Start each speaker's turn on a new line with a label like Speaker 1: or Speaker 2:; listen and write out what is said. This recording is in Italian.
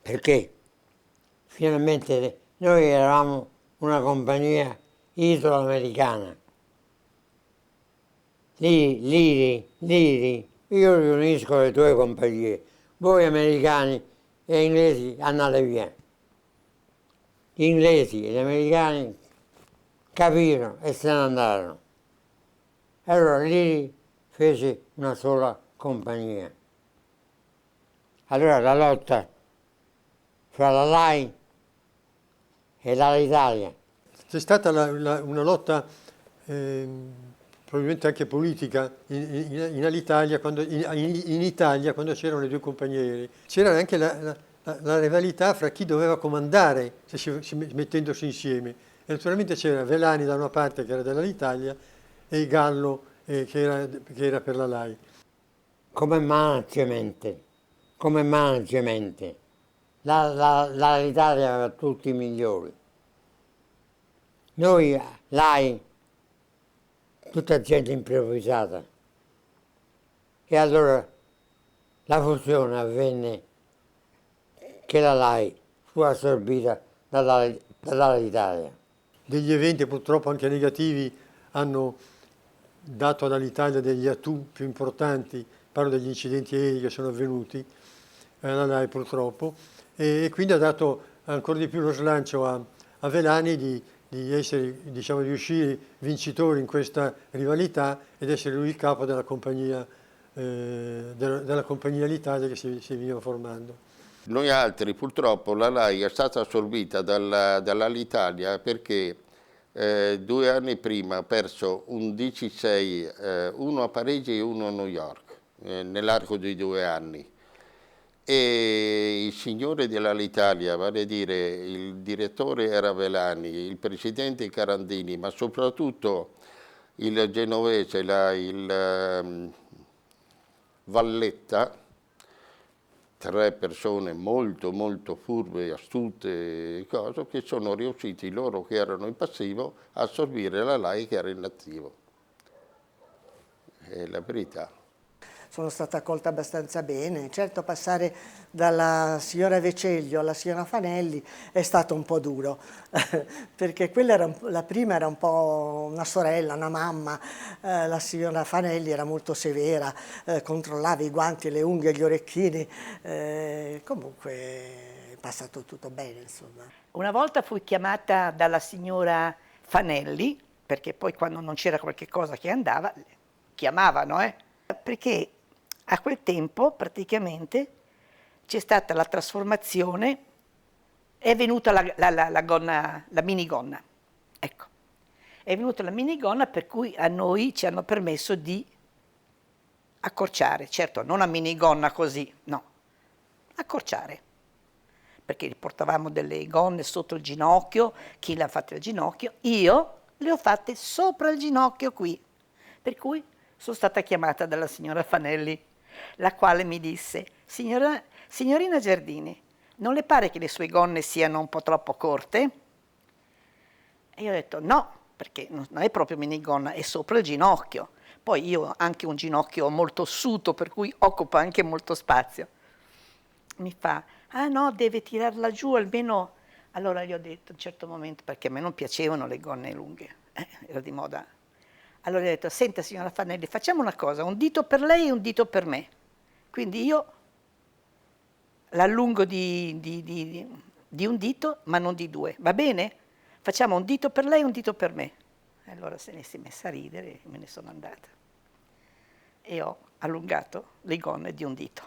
Speaker 1: perché finalmente noi eravamo una compagnia italo-americana. Liri, io riunisco le tue compagnie, voi americani e inglesi andate via. Gli inglesi e gli americani capirono e se ne andarono. E allora Liri fece una sola compagnia. Allora la lotta fra la LAI e l'Alitalia.
Speaker 2: C'è stata una lotta probabilmente anche politica in Alitalia, in Italia quando c'erano le due compagnie aeree. C'era anche la rivalità fra chi doveva comandare mettendosi insieme. E naturalmente c'era Velani da una parte che era dell'Alitalia e Gallo che era per la LAI.
Speaker 1: Come management, l'Alitalia aveva tutti i migliori. Noi, LAI, tutta gente improvvisata. E allora la fusione avvenne che la LAI fu assorbita dall'Alitalia.
Speaker 2: Degli eventi purtroppo anche negativi hanno dato all'Alitalia degli attu più importanti, parlo degli incidenti aerei che sono avvenuti alla LAI purtroppo, e quindi ha dato ancora di più lo slancio a Velani di essere, diciamo, di uscire vincitori in questa rivalità ed essere lui il capo della compagnia Alitalia che si veniva formando.
Speaker 3: Noi altri purtroppo la LAI è stata assorbita dall'Alitalia perché 2 anni prima ha perso un DC-6, uno a Parigi e uno a New York, nell'arco di 2 anni. E i signori dell'Alitalia, vale a dire il direttore era Velani, il presidente Carandini, ma soprattutto il genovese, il Valletta, 3 persone molto furbe, astute, che sono riusciti, loro che erano in passivo, a assorbire la LAI che era in attivo. È la verità.
Speaker 4: Sono stata accolta abbastanza bene. Certo, passare dalla signora Veceglio alla signora Fanelli è stato un po' duro, perché la prima era un po' una sorella, una mamma, la signora Fanelli era molto severa, controllava i guanti, le unghie, gli orecchini, comunque è passato tutto bene, insomma.
Speaker 5: Una volta fui chiamata dalla signora Fanelli, perché poi quando non c'era qualche cosa che andava, chiamavano, perché a quel tempo praticamente c'è stata la trasformazione, è venuta la minigonna, ecco, è venuta la minigonna per cui a noi ci hanno permesso di accorciare, certo non a minigonna così, no, accorciare, perché portavamo delle gonne sotto il ginocchio, chi le ha fatte al ginocchio, io le ho fatte sopra il ginocchio qui, per cui sono stata chiamata dalla signora Fanelli, la quale mi disse: signorina Giardini, non le pare che le sue gonne siano un po' troppo corte? E io ho detto no, perché non è proprio minigonna, è sopra il ginocchio. Poi io ho anche un ginocchio molto ossuto, per cui occupa anche molto spazio. Mi fa: ah no, deve tirarla giù almeno. Allora gli ho detto a un certo momento, perché a me non piacevano le gonne lunghe, era di moda. Allora gli ho detto: senta signora Fanelli, facciamo una cosa, un dito per lei e un dito per me. Quindi io l'allungo di un dito, ma non di 2, va bene? Facciamo un dito per lei e un dito per me. E allora se ne si è messa a ridere e me ne sono andata. E ho allungato le gonne di un dito.